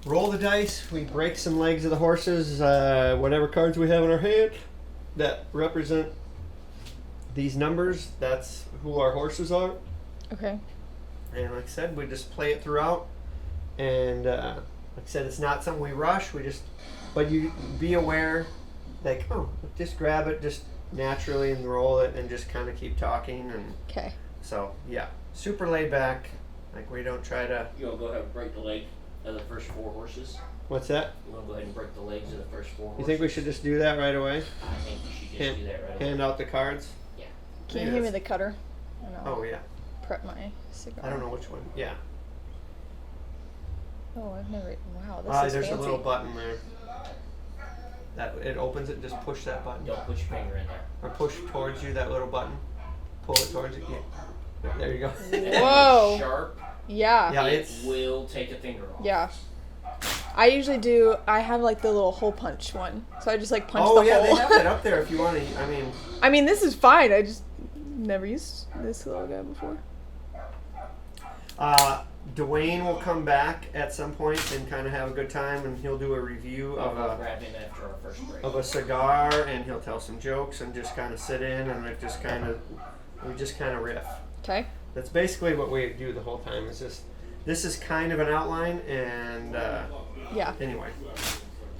roll the dice. We break some legs of the horses, whatever cards we have in our hand that represent these numbers. That's who our horses are. Okay. And like I said, we just play it throughout. And like I said, it's not something we rush. But you be aware, like, just grab it just naturally and roll it and just kind of keep talking. And Okay. so, yeah, super laid back. Like, we don't try to... You want to go ahead and break the leg of the first 4 horses? What's that? You want to go ahead and break the legs of the first 4 horses? You think we should just do that right away? I think you should just do that right away. Hand out the cards? Yeah. Can you hand me the cutter? And I'll Oh, yeah. prep my cigar. I don't know which one. Yeah. Oh, I've never. Wow, this is There's fancy. a little button there. That it opens it. Just push that button. Don't put your finger in there. Or push towards you that little button. Pull it towards you. Yeah. There you go. Whoa. Sharp. Yeah. Yeah, It it's will take a finger off. Yeah. I usually do. I have like the little hole punch one, so I just like punch Oh the yeah, hole. they have that up there if you want to. I mean, this is fine. I just never used this little guy before. Dwayne will come back at some point and kind of have a good time, and he'll do a review I'll go grab him after our first break. of a cigar, and he'll tell some jokes and just kind of sit in and we just kind of riff. Okay. That's basically what we do the whole time. It's just this is kind of an outline, and Yeah. anyway,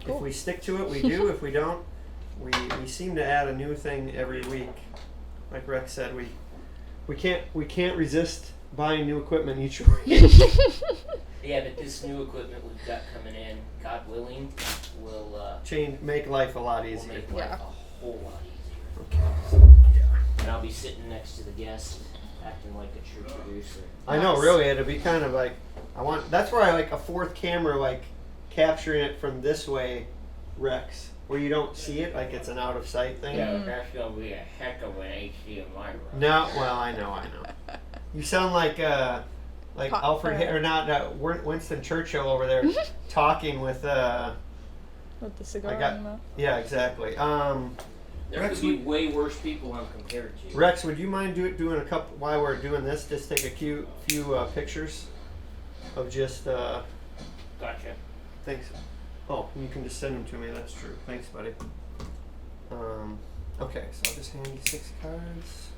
Cool. if we stick to it, we do. If we don't, we seem to add a new thing every week. Like Rex said, we can't resist buying new equipment each week. Yeah, but this new equipment we've got coming in, God willing, will Make life a lot will easier. make life Yeah. a whole lot easier. Okay. Yeah. And I'll be sitting next to the guest, acting like a true producer. I know, Nice. really, it'd be kind of like that's where I like a fourth camera, like capturing it from this way, Rex, where you don't see it, like it's an out of sight thing. Yeah, that's gonna be a heck of an HDMI run. No, well, I know. You sound like Alfred or not Winston Churchill over there talking with With the cigar I got- in your mouth. yeah, exactly. There Rex, could be way worse people I'm compared to. Rex, would you mind doing a couple while we're doing this? Just take a few pictures of just Gotcha. thanks. Oh, you can just send them to me. That's true. Thanks, buddy. Okay, so I'll just hand you 6 cards.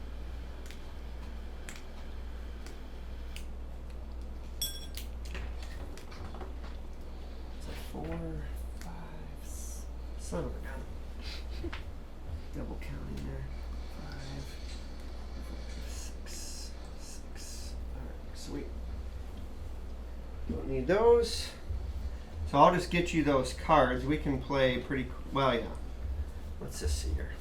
It's like 4, 5. Son of a gun. Double counting there. 5, 6, 6. All right, sweet. Don't need those. So I'll just get you those cards. We can play pretty well, yeah. Let's just see here.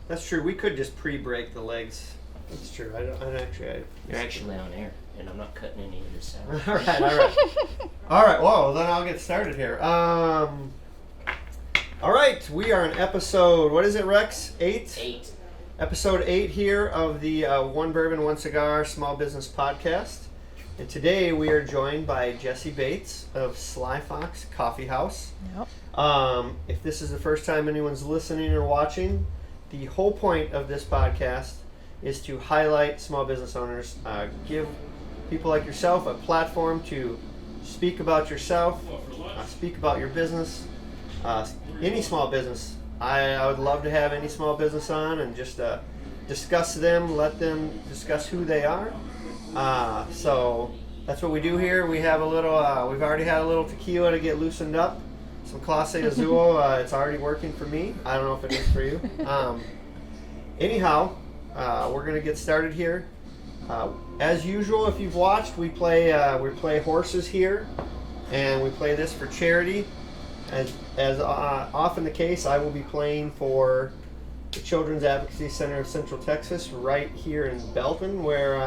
That's true. We could just pre-break the legs. That's true. You're actually on air, and I'm not cutting any of this out. all right. All right. Well, then I'll get started here. All right. We are on episode. What is it, Rex? 8. 8. Episode 8 here of the One Bourbon, One Cigar Small Business Podcast. And today we are joined by Jesse Bates of Slyfox Coffeehouse. Yep. If this is the first time anyone's listening or watching, the whole point of this podcast is to highlight small business owners, give people like yourself a platform to speak about yourself, speak about your business, any small business. I would love to have any small business on and just discuss them, let them discuss who they are. So that's what we do here. We have a little, we've already had a little tequila to get loosened up. Some Clase Azul. It's already working for me. I don't know if it is for you. Anyhow, we're going to get started here. As usual, if you've watched, we play horses here, and we play this for charity. As often the case, I will be playing for the Children's Advocacy Center of Central Texas, right here in Belton, where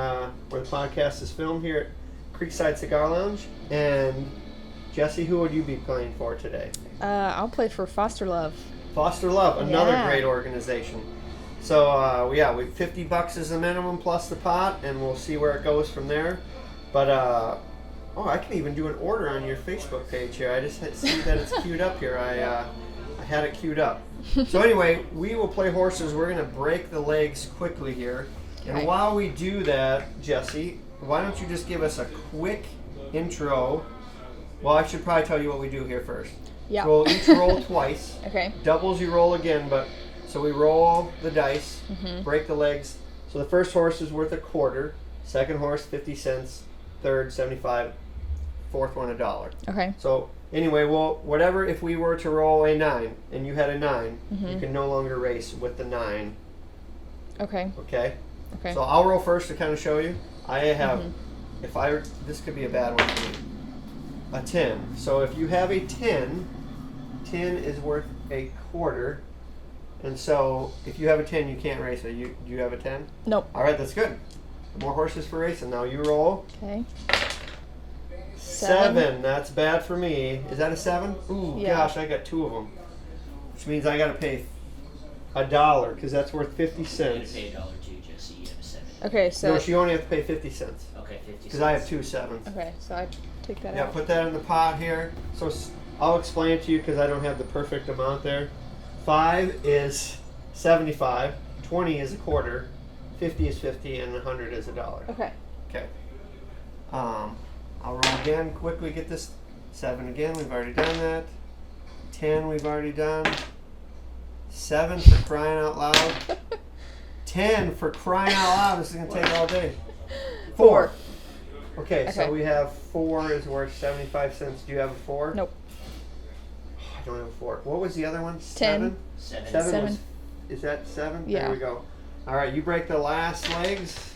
the podcast is filmed here at Creekside Cigar Lounge. And Jesse, who would you be playing for today? I'll play for Foster Love. Foster Love, another Yeah. great organization. So we $50 is the minimum plus the pot, and we'll see where it goes from there. But I can even do an order on your Facebook page here. I just see that it's queued up here. I had it queued up. So anyway, we will play horses. We're going to break the legs quickly here. And Okay. while we do that, Jesse, why don't you just give us a quick intro. Well, I should probably tell you what we do here first. Yeah. So we'll each roll twice. Okay. Doubles you roll again, but so we roll the dice, break the legs. So the first horse is worth $0.25, second horse 50 cents, third 75, fourth one $1. Okay. So anyway, well, whatever, if we were to roll a 9 and you had a 9, you can no longer race with the 9. Okay. Okay? Okay. So I'll roll first to kind of show you. I have, this could be a bad one for me, a 10. So if you have a 10 is worth $0.25. And so if you have a 10, you can't race it. Do you have a 10? Nope. All right, that's good. More horses for racing. Now you roll. Okay. 7. That's bad for me. Is that a 7? Ooh, Yeah. gosh, I got 2 of them. Which means I got to pay $1 because that's worth 50 You're cents. gonna pay $1 too, Jesse. You have a 7. Okay, so. No, you only have to pay 50 cents Okay, 50 cents. because I have 2 7s. Okay, so I take that Yeah, out. put that in the pot here. So I'll explain it to you because I don't have the perfect amount there. 5 is 75, 20 is $0.25, 50 is 50, and 100 is $1. Okay. Okay. I'll roll again. Quickly get this 7 again. We've already done that. 10 we've already done. 7 for crying out loud. 10 for crying out loud. This is gonna take all day. 4. Okay, so Okay. we have 4 is worth 75 cents. Do you have a 4? Nope. I don't have a 4. What was the other one? 10. 7. 7 was, is that 7? Yeah. There we go. All right, you break the last legs.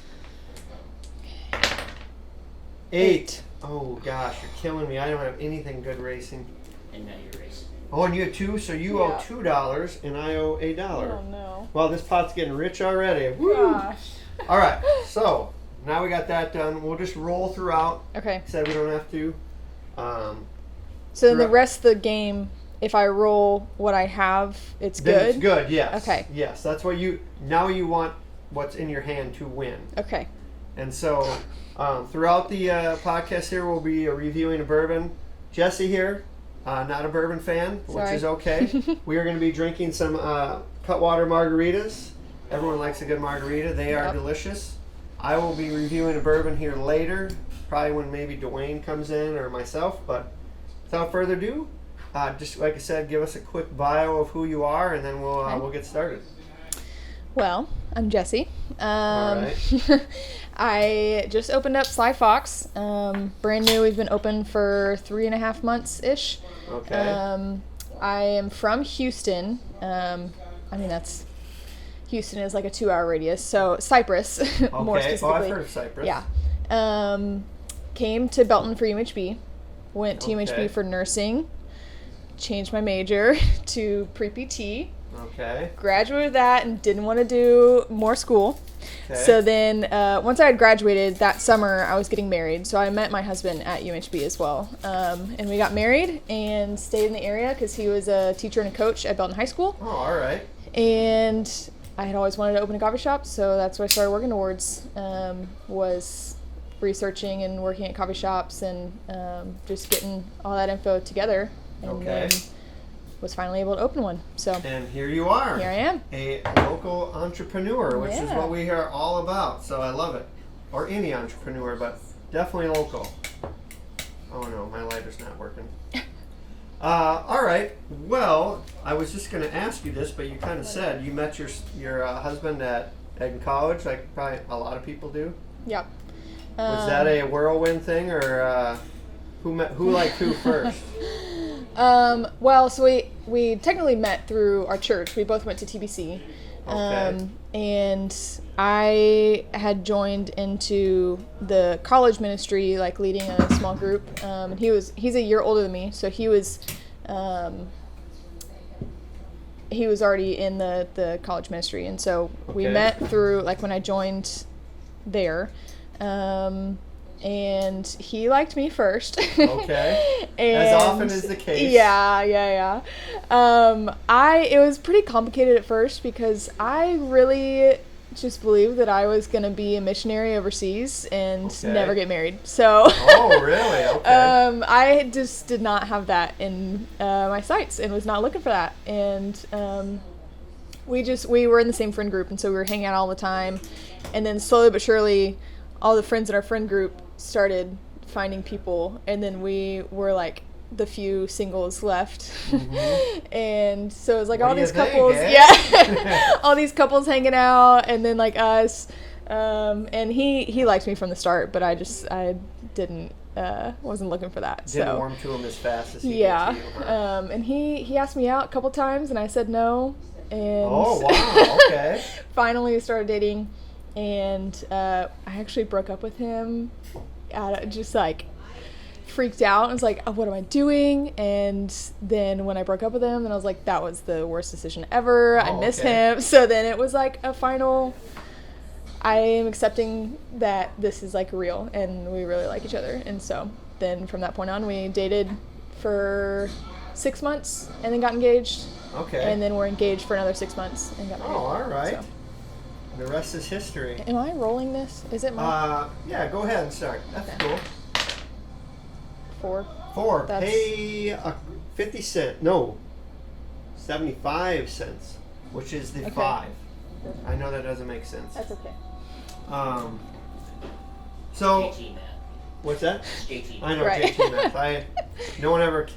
8. Oh gosh, you're killing me. I don't have anything good racing. And now you're racing. Oh, and you have 2, so you owe Yeah. $2 and I owe $1. Oh no. Well, this pot's getting rich already. Woo! Gosh. All right, so now we got that done. We'll just roll throughout. Okay. Said we don't have to. So then the Throughout- rest of the game, if I roll what I have, it's Then good? it's good, yes. Okay. Yes, that's what now you want what's in your hand to win. Okay. And so throughout the podcast here, we'll be reviewing a bourbon. Jesse here, not a bourbon fan, which Sorry. is okay. We are going to be drinking some Cutwater margaritas. Everyone likes a good margarita. They are Yep. delicious. I will be reviewing a bourbon here later, probably when maybe Dwayne comes in or myself. But without further ado, just like I said, give us a quick bio of who you are, and then we'll get started. Well, I'm Jessie. All right. I just opened up Slyfox. Brand new. We've been open for 3.5 months-ish. Okay. I am from Houston. Houston is like a 2-hour radius. So Cypress, more Okay. specifically. Oh, I've heard of Cypress. Yeah. Came to Belton for UMHB. Went to Okay. UMHB for nursing. Changed my major to pre-PT. Okay. Graduated that and didn't want to do more school. Okay. So then once I had graduated that summer, I was getting married. So I met my husband at UMHB as well. And we got married and stayed in the area because he was a teacher and a coach at Belton High School. Oh, all right. And I had always wanted to open a coffee shop, so that's what I started working towards, was researching and working at coffee shops and just getting all that info together. And Okay. then was finally able to open one. So And here you are. here I am. A local entrepreneur, which is Yeah. what we are all about. So I love it. Or any entrepreneur, but definitely local. Oh no, my lighter's not working. All right. Well, I was just going to ask you this, but you kind of said you met your husband in college, like probably a lot of people do. Yep. Was that a whirlwind thing, or who liked who first? Well, so we technically met through our church. We both went to TBC. Okay. And I had joined into the college ministry, like leading a small group. And he's a year older than me, so he was already in the college ministry. And so we Okay. met through, like, when I joined there. And he liked me first. Okay. And As often is the case. Yeah. It was pretty complicated at first because I really just believed that I was gonna be a missionary overseas and Okay. never get married. So Oh, really? Okay. I just did not have that in my sights and was not looking for that. And we were in the same friend group, and so we were hanging out all the time. And then slowly but surely, all the friends in our friend group started finding people, and then we were like the few singles left. And so it was like What all do you these think, couples, eh? yeah, all these couples hanging out, and then like us. And he liked me from the start, but I didn't wasn't looking for that. Didn't warm to him as fast as he Yeah. did to you, huh? And he asked me out a couple times, and I said no. And Oh, wow, okay. finally we started dating, and I actually broke up with him. Just like freaked out and was like, oh, what am I doing? And then when I broke up with him, then I was like, that was the worst decision ever. I miss him. So then it was like a final, I am accepting that this is like real and we really like each other. And so then from that point on, we dated for 6 months and then got engaged. Okay. And then we're engaged for another 6 months and got married. Oh, all right. So. The rest is history. Am I rolling this? Is it my Yeah, go ahead and start. That's Okay. cool. 4? 4. That's- Pay 50 cents. No, 75 cents, which is the Okay. 5. I know that doesn't make sense. That's okay. So JT math. what's that? It's JT I math. know Right. JT math. No one ever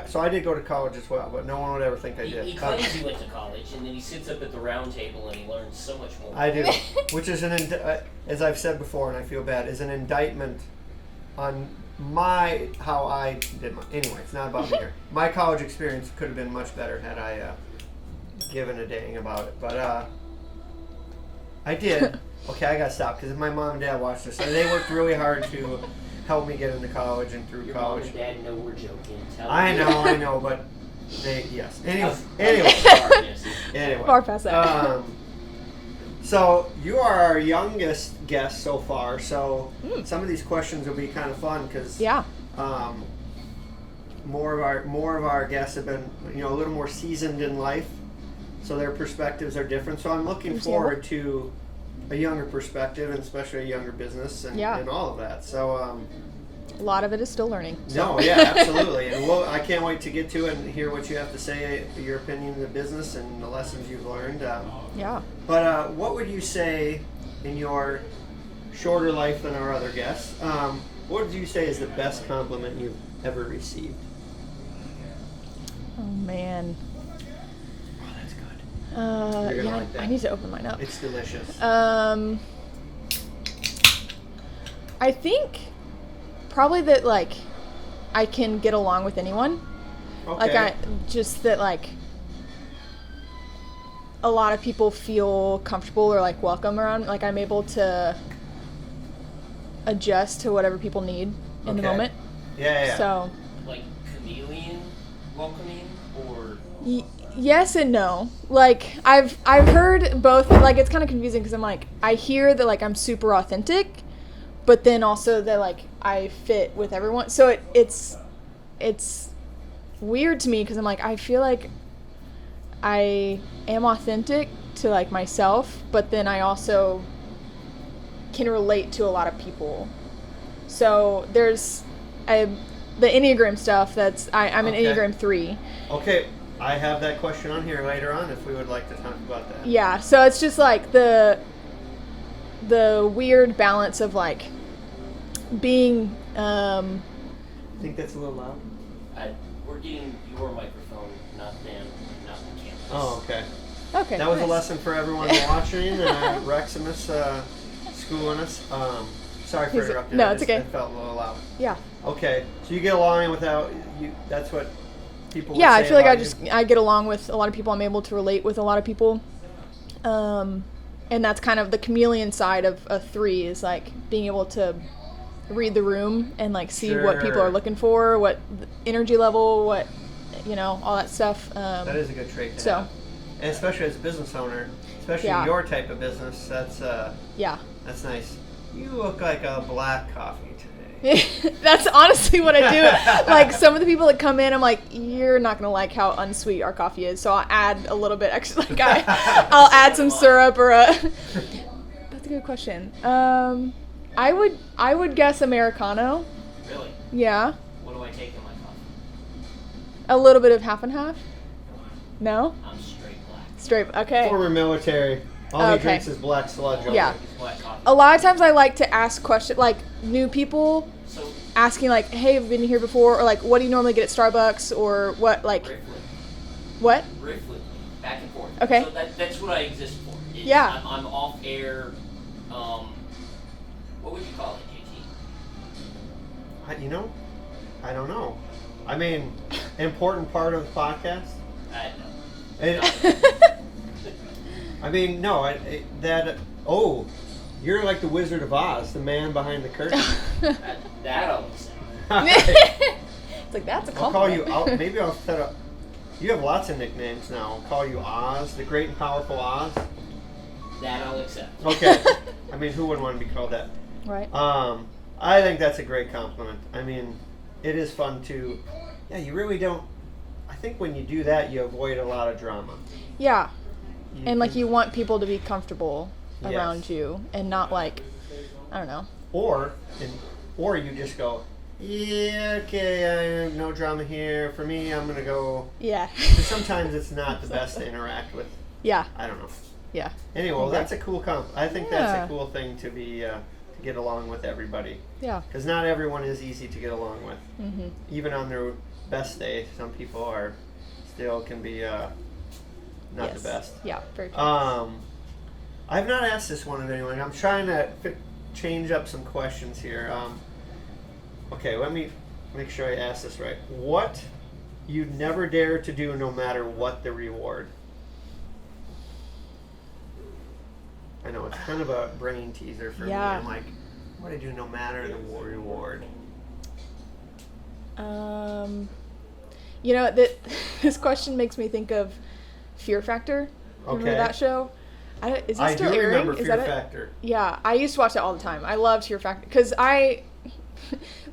so I did go to college as well, but no one would ever think I did. He claims he went to college, and then he sits up at the round table and he learns so much more. I do, which is as I've said before, and I feel bad, is an indictment on how I did my. Anyway, it's not about me here. My college experience could have been much better had I given a dang about it, but I did. Okay, I gotta stop because my mom and dad watched this, and they worked really hard to help me get into college and through Your college. mom and dad know we're joking. Tell I them. know, but yes. Anyway. Anyway. Far past that. So you are our youngest guest so far. So some of these questions will be kind of fun because Yeah. more of our guests have been a little more seasoned in life, so their perspectives are different. So I'm looking Understandable. forward to a younger perspective, and especially a younger business and all of that. So. A lot of it is still learning. No, yeah, absolutely. And I can't wait to get to it and hear what you have to say, your opinion of the business and the lessons you've learned. Yeah. But what would you say in your shorter life than our other guests? What would you say is the best compliment you've ever received? Oh man. Oh, that's good. You're gonna like that. I need to open mine up. It's delicious. I think probably that like I can get along with anyone. Okay. Like a lot of people feel comfortable or like welcome around. Like I'm able to adjust to whatever people need in the Okay. moment. Yeah. So Like chameleon welcoming, or yes and no. Like I've heard both. Like it's kind of confusing because I'm like I hear that like I'm super authentic, but then also that like I fit with everyone. So it's weird to me because I'm like I feel like I am authentic to like myself, but then I also can relate to a lot of people. So there's the Enneagram stuff. That's I'm an Okay. Enneagram 3. Okay. I have that question on here later on if we would like to talk about that. Yeah, so it's just like the weird balance of like being I think that's a little loud. we're getting your microphone, not them, not the cameras. Oh, okay. okay. That was a nice. lesson for everyone watching. Reximus schooling us. Sorry for interrupting. No, it's okay. It felt a little loud. Yeah. Okay, so you get along without you. That's what people. Would Yeah, say I feel like about you. I get along with a lot of people. I'm able to relate with a lot of people. And that's kind of the chameleon side of a 3 is like being able to read the room and like see what people Sure. are looking for, what energy level, what all that stuff. That is a good trait to so have, and especially as a business owner, especially Yeah. your type of business. yeah. That's nice. You look like a black coffee today. That's honestly what I do. Like some of the people that come in, I'm like, you're not gonna like how unsweet our coffee is, so I'll add a little bit extra. Like I'll add some syrup or a. That's a good question. I would guess Americano. Really? Yeah, What do I take in my coffee? a little bit of half and half. No, I'm straight black. straight. Okay. Former military. All he Okay. drinks is black sludge. Yeah. It's black coffee. A lot of times I like to ask questions, like new people. So asking like, hey, I've been here before, or like, what do you normally get at Starbucks, or what, like, Briefly. what? Briefly. Back and forth. Okay. So that's what I exist for. Yeah. I'm off air. What would you call it, JT? I don't know. I mean, important part of the podcast. I mean, no, you're like the Wizard of Oz, the man behind the curtain. that I'll say. It's like, that's a compliment. I'll call you, maybe I'll set up, you have lots of nicknames now. I'll call you Oz, the great and powerful Oz. That I'll accept. Okay. I mean, who wouldn't want to be called that? Right. I think that's a great compliment. I mean, it is fun to, you really don't, I think when you do that, you avoid a lot of drama. Yeah. And like, you want people to be comfortable Yes. around you and not like, I don't know. Or you just go, yeah, okay, I have no drama here. For me, I'm going to go. Yeah. 'Cause sometimes it's not the best to interact with. Yeah. I don't know. Yeah. Anyway, well, that's a cool I think Yeah. that's a cool thing to be, to get along with everybody. Yeah. Because not everyone is easy to get along with. Mm-hmm. Even on their best day, some people can be not the best. Yeah, very true. I've not asked this one of anyone. I'm trying to change up some questions here. Okay, let me make sure I ask this right. What you'd never dare to do no matter what the reward? I know, it's kind of a brain teaser for me. I'm like, what do I do no matter the reward? You know, this question makes me think of Fear Factor. Remember that show? Is it still airing? Remember Is Fear that Factor. It? Yeah, I used to watch it all the time. I loved Fear Factor because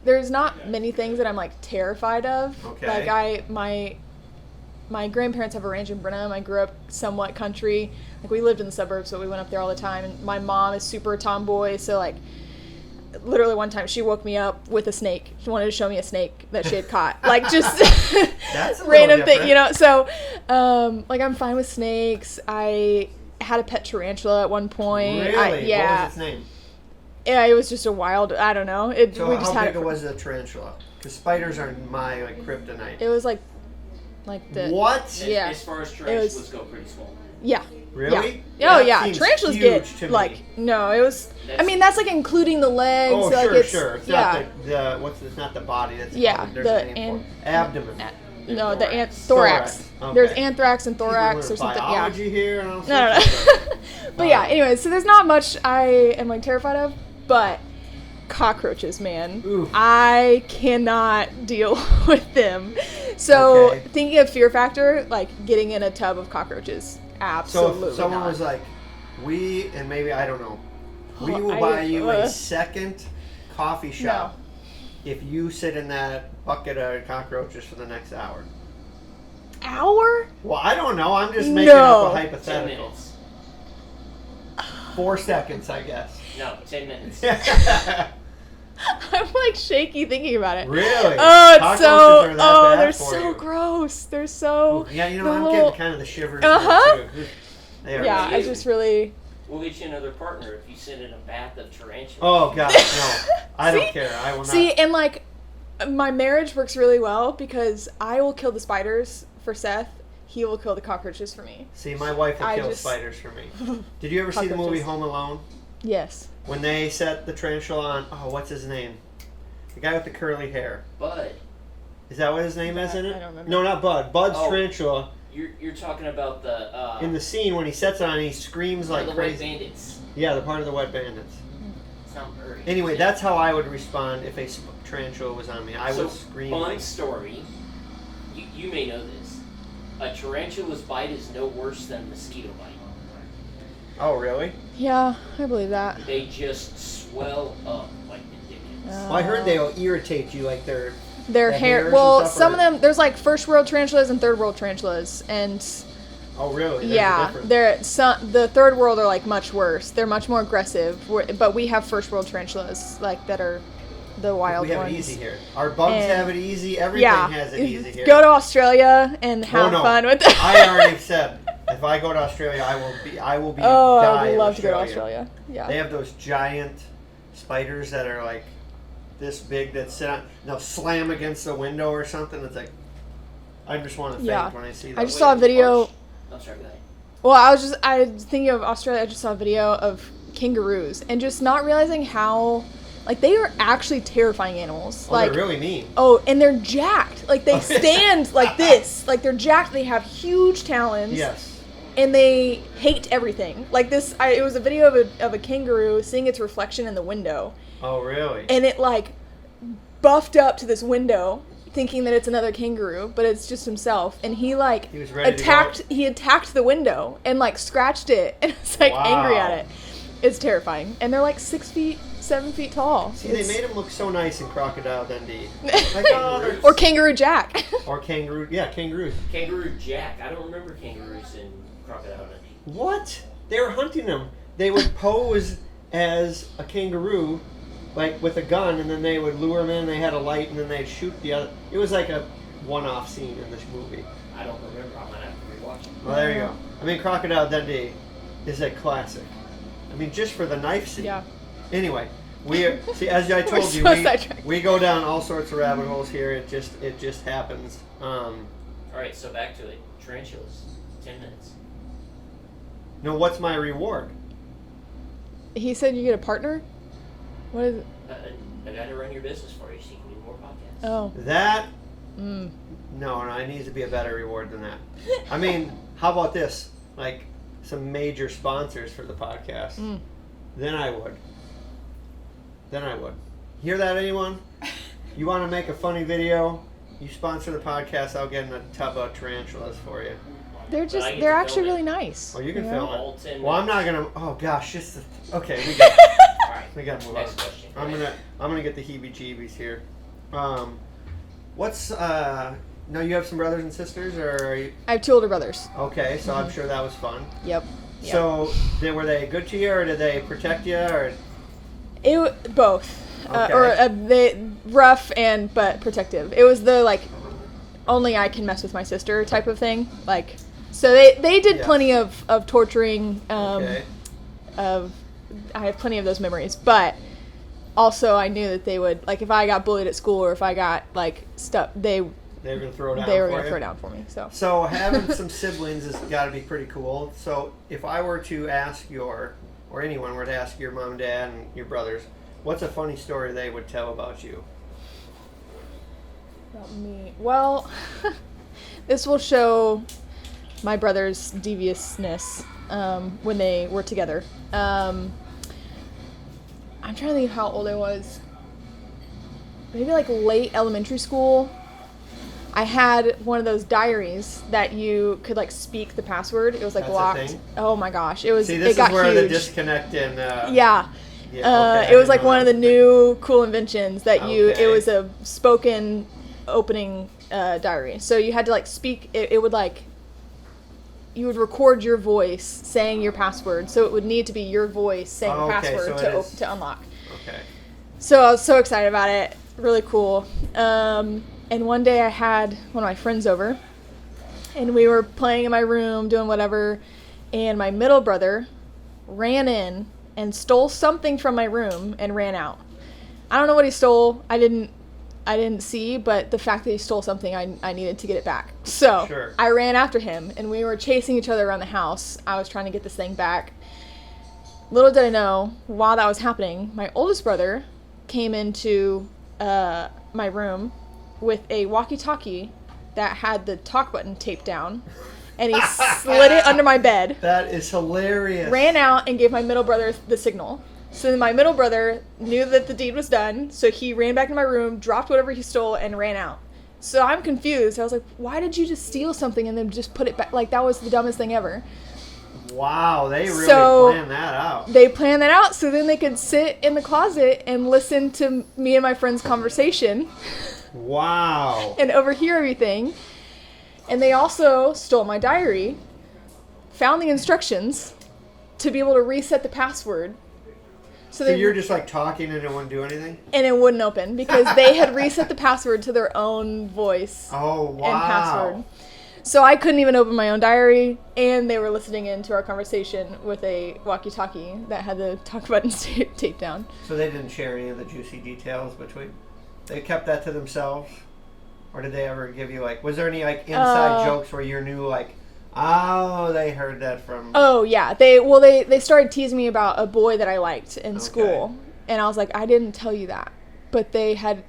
there's not many things that I'm like terrified of. Okay. Like my grandparents have a ranch in Brenham. I grew up somewhat country. Like, we lived in the suburbs, so we went up there all the time. And my mom is super tomboy, so like, literally one time she woke me up with a snake. She wanted to show me a snake that she had caught. Like, just That's a random thing, different. you know. So, like, I'm fine with snakes. I had a pet tarantula at one point. Really? Yeah. What was its name? Yeah, it was just a wild. I don't know. So we just how had big was the tarantula? Because spiders are my kryptonite. It was like the. What? Yeah. As far as tarantulas go, pretty small. Yeah. Really? Yeah. Oh That yeah, seems tarantulas huge to get me. like no. It was. I mean, that's like including the legs. Oh, like sure. It's not it's not the body. That's there's the a name for it. Abdomen. No, the Thorax. Okay. There's anthrax and thorax We're or something. biology Yeah. here and all No. But yeah. Anyway, so there's not much I am like terrified of, but cockroaches, man. Oof. I cannot deal with them. So Okay. thinking of Fear Factor, like getting in a tub of cockroaches, absolutely. So if someone not. was like, and maybe I don't know, we will I- buy you a second coffee shop No. if you sit in that bucket of cockroaches for the next hour. Hour? Well, I don't know. I'm just making up a 10 hypothetical. minutes. 4 seconds, I guess. No, 10 minutes. I'm like shaky thinking about it. Really? Oh, it's Cockroaches so. are that bad They're for so you. gross. They're so. Yeah, you know, the I'm little- getting kind of the shivers. Uh-huh. here, too. They are Yeah, really- I just really. We'll get you another partner if you sit in a bath of tarantulas. Oh God, no! I don't See? care. I will not. See, and like, my marriage works really well because I will kill the spiders for Seth. He will kill the cockroaches for me. See, my wife will I kill just- spiders for me. Did you ever see the movie Cockroaches. Home Alone? Yes. When they set the tarantula on, what's his name? The guy with the curly hair. Bud, Is that what his name is in it? I don't remember. No, not Bud. Bud's Oh. tarantula. you're talking about the In the scene when he sets it on, he screams like the White crazy. Bandits. Yeah, the part of the Wet Bandits. It's not very. Anyway, that's how I would respond if a tarantula was on me. I so, would scream. Fun Like, story. You may know this. A tarantula's bite is no worse than a mosquito bite. oh, really? Yeah, I believe that. They just swell up like ridiculous. Well, I heard they'll irritate you, like Their the hairs hair. and Well, stuff some are- of them. There's like first world tarantulas and third world tarantulas, and Oh, really? There's a yeah, difference. the third world are like much worse. They're much more aggressive. But we have first world tarantulas like that are the wild We have ones. it easy here. Our bugs And- have it easy. Everything Yeah, has it easy here. go to Australia and have no. fun with. I already said if I go to Australia, I will be. Oh, die I would in love to go to Australia. Yeah. They have those giant spiders that are like this big that sit on, they'll slam against the window or something. It's like, I just want to think Yeah. when I see that. I just saw a video. I'm sorry, go ahead. Well, I was thinking of Australia. I just saw a video of kangaroos and just not realizing how, like, they are actually terrifying animals. Oh, like, they're really mean. oh, and they're jacked. Like, they stand like this. Like, they're jacked. They have huge talons. Yes. And they hate everything. Like this, it was a video of a kangaroo seeing its reflection in the window. Oh, really? And it, like, buffed up to this window, thinking that it's another kangaroo, but it's just himself. And he, like, He was ready he attacked the window and, like, scratched it and was, like, angry at it. It's terrifying. And they're, like, 6 feet, 7 feet tall. See, they made him look so nice in Crocodile Dundee. Like, or Kangaroo Jack. Or kangaroo. Yeah, kangaroos. Kangaroo Jack. I don't remember kangaroos in Crocodile Dundee. What? They were hunting them. They would pose as a kangaroo, like with a gun, and then they would lure them in. They had a light, and then they'd shoot the other. It was like a one-off scene in this movie. I don't remember. I might have to rewatch it. Well, there you go. I mean, Crocodile Dundee is a classic. I mean, just for the knife scene. Yeah. Anyway, see, as I told you, we go down all sorts of rabbit holes here. It just happens. All right, so back to it. Tarantulas. 10 minutes. No, what's my reward? He said you get a partner? What is it? I got to run your business for you so you can do more podcasts. Oh. That. No, it needs to be a better reward than that. I mean, how about this? Like, some major sponsors for the podcast. Then I would. Hear that, anyone? You want to make a funny video? You sponsor the podcast, I'll get in a tub of tarantulas for you. They're actually really nice. Oh, you can film it. 10 Well, I'm minutes. not gonna. Oh gosh, okay. All right. We gotta move on. Next question. I'm gonna get the heebie-jeebies here. What's No, you have some brothers and sisters, or are you? I have 2 older brothers. Okay, so I'm sure that was fun. Yep. So, were they good to you, or did they protect you, or? Both. Okay. They rough but protective. It was the, like, only I can mess with my sister type of thing. Like, so they did plenty of torturing. Okay. I have plenty of those memories, but also I knew that they would, like, if I got bullied at school or if I got, like, stuff, they were gonna throw down. throw down for me. So having some siblings has got to be pretty cool. So if I were to ask or anyone were to ask your mom and dad and your brothers, what's a funny story they would tell about you? About me. Well, this will show my brother's deviousness when they were together. I'm trying to think of how old I was. Maybe like late elementary school. I had one of those diaries that you could, like, speak the password. It was, like, That's locked. a thing? Oh my gosh, it was. See, this it got is where huge. the disconnect in. Yeah. Okay, It was like I didn't know one of that the was a thing. new cool inventions that Okay. it was a spoken opening diary. So you had to, like, speak, it would, like, you would record your voice saying your password. So it would need to be your voice saying the password to unlock. Okay. So I was so excited about it. Really cool. And one day I had one of my friends over and we were playing in my room doing whatever, and my middle brother ran in and stole something from my room and ran out. I don't know what he stole. I didn't see, but the fact that he stole something, I needed to get it back. So Sure. I ran after him and we were chasing each other around the house. I was trying to get this thing back. Little did I know, while that was happening, my oldest brother came into my room with a walkie-talkie that had the talk button taped down, and he slid it under my bed. That is hilarious. Ran out and gave my middle brother the signal. So then my middle brother knew that the deed was done, so he ran back to my room, dropped whatever he stole, and ran out. So I'm confused. I was like, why did you just steal something and then just put it back? Like, that was the dumbest thing ever. Wow, they really So, planned that out. They planned that out so then they could sit in the closet and listen to me and my friend's conversation. Wow. And overhear everything. And they also stole my diary, found the instructions to be able to reset the password. So you're just like talking and it wouldn't do anything? And it wouldn't open because they had reset the password to their own voice Oh, wow. and password. So I couldn't even open my own diary, and they were listening in to our conversation with a walkie-talkie that had the talk buttons taped down. So they didn't share any of the juicy details between. They kept that to themselves, or did they ever give you like? Was there any like inside jokes where you knew like, oh, they heard that from? Oh yeah, they started teasing me about a boy that I liked in school, and I was like, I didn't tell you that, but they had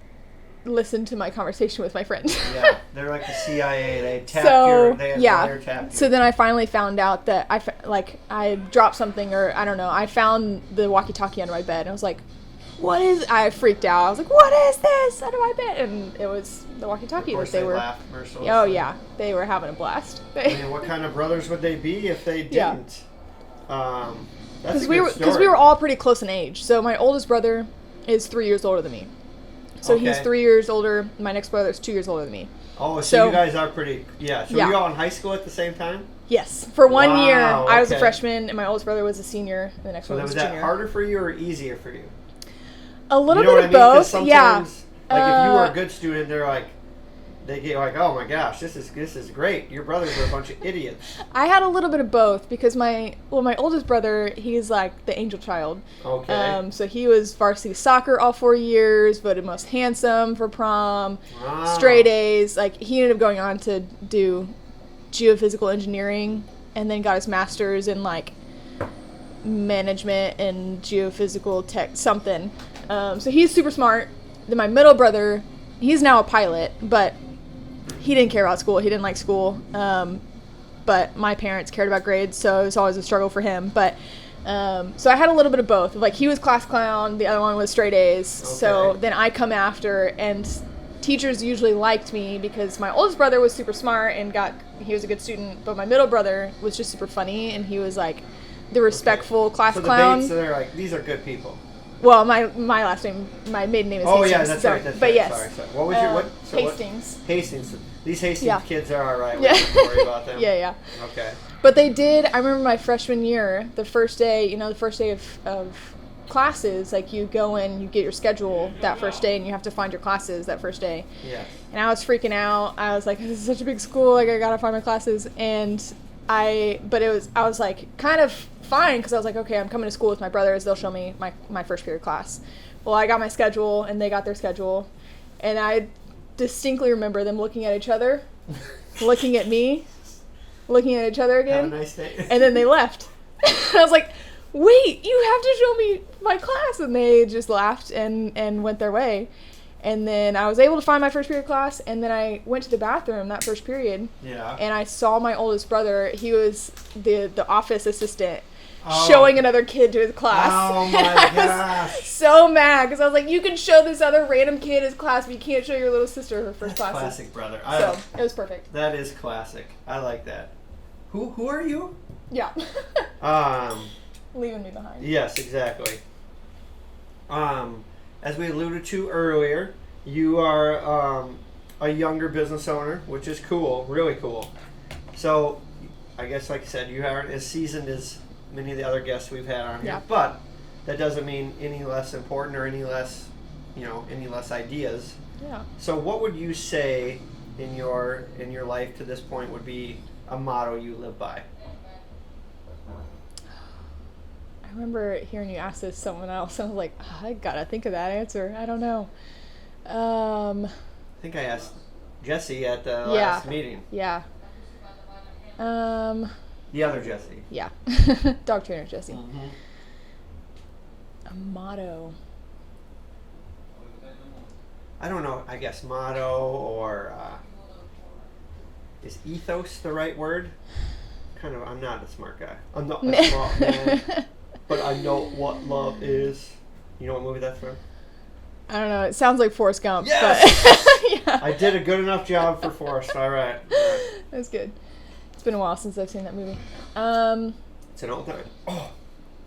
listened to my conversation with my friend. Yeah, they're like the CIA. They tapped you. So then I finally found out that I dropped something, or I don't know. I found the walkie-talkie under my bed, and I was like, "What is?" I freaked out. I was like, "What is this under my bed?" And it was the walkie-talkie of course that they were. Laughed mercilessly. Oh yeah, they were having a blast. I mean, what kind of brothers would they be if they didn't? Because we were all pretty close in age. So my oldest brother is 3 years older than me. So he's 3 years older. My next brother is 2 years older than me. Oh, so you guys are pretty... Yeah. So were you all in high school at the same time? Yes. For 1 year, I was a freshman, and my oldest brother was a senior, and the next one was a junior. Was that harder for you or easier for you? A little bit of both, yeah. Like, if you were a good student, they're like... They get like, oh my gosh, this is great. Your brothers are a bunch of idiots. I had a little bit of both because my oldest brother, he's like the angel child. Okay. So he was varsity soccer all 4 years, voted most handsome for prom, straight A's. Like he ended up going on to do geophysical engineering and then got his master's in like management and geophysical tech something. So he's super smart. Then my middle brother, he's now a pilot, but he didn't care about school. He didn't like school. But my parents cared about grades, so it was always a struggle for him. But so I had a little bit of both. Like he was class clown, the other one was straight A's. Okay. So then I come after, and teachers usually liked me because my oldest brother was super smart and he was a good student. But my middle brother was just super funny, and he was like the respectful class clown. So they're like, these are good people. Well, my last name, my maiden name is Hastings. Oh yeah, that's right. That's but right. yes. Sorry. What was your what? So Hastings. Hastings. These Hastings kids are all right. We Yeah. don't have to worry about them. Yeah. Okay. But they did. I remember my freshman year, the first day of classes. Like you go in, you get your schedule that first day, and you have to find your classes that first day. Yeah. And I was freaking out. I was like, this is such a big school. Like I gotta find my classes. And I was like kind of fine because I was like, okay, I'm coming to school with my brothers. They'll show me my first period class. Well, I got my schedule and they got their schedule, and I distinctly remember them looking at each other, looking at me, looking at each other again. Have a nice day. And then they left. I was like, wait, you have to show me my class. And they just laughed and went their way. And then I was able to find my first period class, and then I went to the bathroom that first period. Yeah. And I saw my oldest brother. He was the office assistant showing another kid to his class. Oh my gosh. So mad because I was like, you can show this other random kid his class, but you can't show your little sister her first class. Classic brother. So it was perfect. That is classic. I like that. Who are you? Yeah. Leaving me behind. Yes, exactly. As we alluded to earlier, you are a younger business owner, which is cool, really cool. So, I guess, like I said, you aren't as seasoned as many of the other guests we've had on here, but that doesn't mean any less important or any less ideas. Yeah. So, what would you say in your life to this point would be a motto you live by? I remember hearing you ask this to someone else, and I was like, I gotta think of that answer. I don't know. I think I asked Jesse at the last meeting. Yeah. The other Jesse. Yeah. Dog trainer Jesse. Mm-hmm. A motto. I don't know. I guess motto or is ethos the right word? Kind of. I'm not a smart guy. I'm not a smart man. But I know what love is. You know what movie that's from? I don't know. It sounds like Forrest Gump. Yes! But yeah. I did a good enough job for Forrest. All right. That's good. It's been a while since I've seen that movie. It's an all-timer. Oh,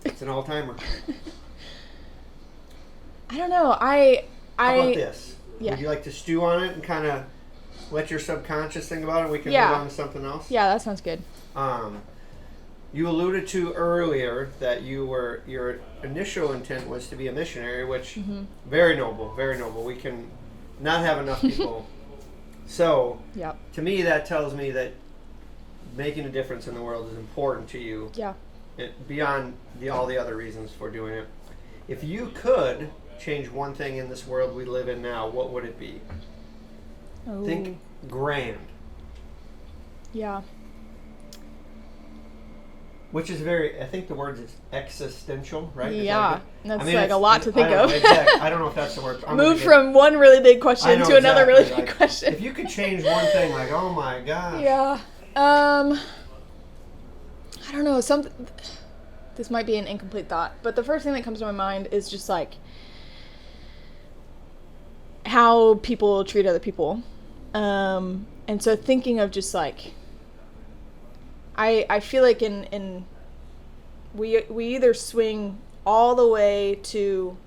it's an all-timer. I don't know. How about this? Yeah. Would you like to stew on it and kind of let your subconscious think about it? We can move on to something else. Yeah, that sounds good. You alluded to earlier that your initial intent was to be a missionary, which very noble, very noble. We can not have enough people. So, to me, that tells me that making a difference in the world is important to you. Yeah. Beyond all the other reasons for doing it. If you could change one thing in this world we live in now, what would it be? Oh. Think grand. Yeah. Which is I think the word is existential, right? Yeah. That's I mean, like a lot to think I don't of. know, exactly. I don't know if that's the word. Move from one really big I question know to another exactly, really like, big question. If you could change one thing, like, oh my gosh. Yeah. I don't know. This might be an incomplete thought, but the first thing that comes to my mind is just like how people treat other people. And so thinking of just like, I feel like we either swing all the way to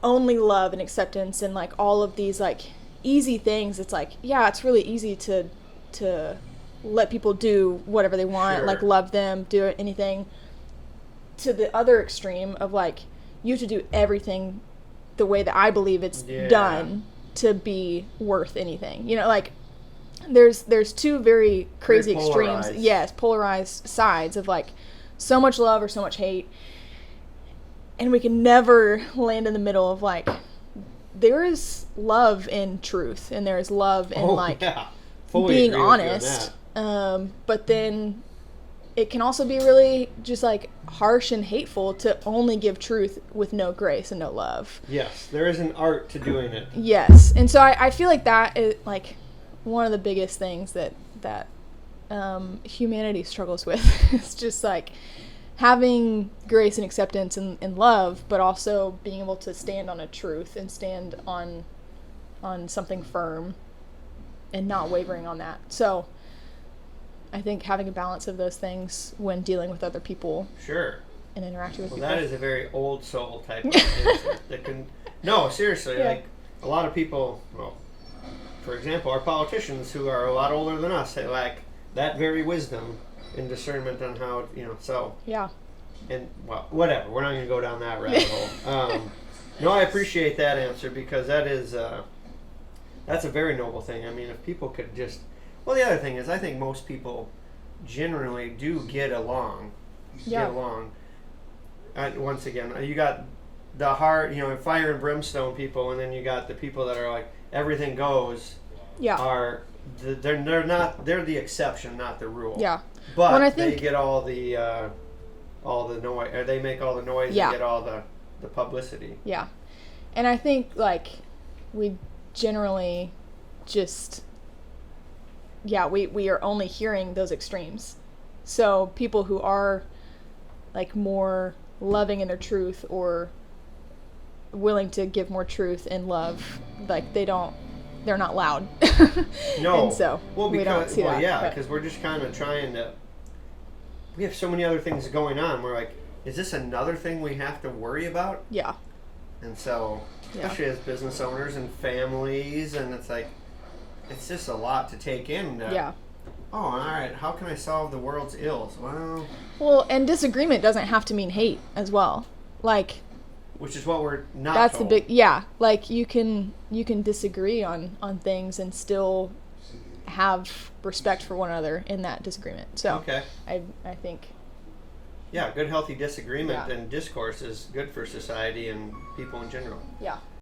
only love and acceptance and like all of these like easy things. It's like, yeah, it's really easy to let people do whatever they want, Sure. like love them, do anything, to the other extreme of like, you have to do everything the way that I believe it's done to be worth anything. You know, like there's two very crazy Very extremes. polarized. Yes, polarized sides of like so much love or so much hate. And we can never land in the middle of like, there is love in truth and there is love in Fully being agree with you on honest. that. But then it can also be really just like harsh and hateful to only give truth with no grace and no love. Yes, there is an art to doing it. Yes. And so I feel like that is like one of the biggest things that humanity struggles with. It's just like having grace and acceptance and love, but also being able to stand on a truth and stand on something firm and not wavering on that. So I think having a balance of those things when dealing with other people Sure. and interacting with Well, people. that is a very old soul type of answer that can. No, seriously, Yeah. like a lot of people. Well, for example, our politicians who are a lot older than us, they lack that very wisdom and discernment on how So, Yeah. and well, whatever. We're not going to go down that rabbit hole. No, I appreciate that answer because that is that's a very noble thing. I mean, if people could just. Well, the other thing is, I think most people generally do get along. Yeah. Get along. And once again, you got the hard, fire and brimstone people, and then you got the people that are like everything goes. Yeah. They're the exception, not the rule. Yeah. But When I think- they get all the noise, or they make all the noise Yeah. and get all the publicity. Yeah. And I think like we generally just we are only hearing those extremes. So people who are like more loving in their truth or willing to give more truth and love, like they're not loud. No. And so we don't see that. Yeah, but- because we're just kind of trying to. We have so many other things going on. We're like, is this another thing we have to worry about? Yeah. And so, Yeah. especially as business owners and families, and it's like, it's just a lot to take in. Yeah. Oh, all right. How can I solve the world's ills? Well, and disagreement doesn't have to mean hate as well. Like Which is what we're not. that's told. the big like you can disagree on things and still have respect for one another in that disagreement. So Okay. I think Yeah, good healthy disagreement Yeah. and discourse is good for society and people in general. yeah.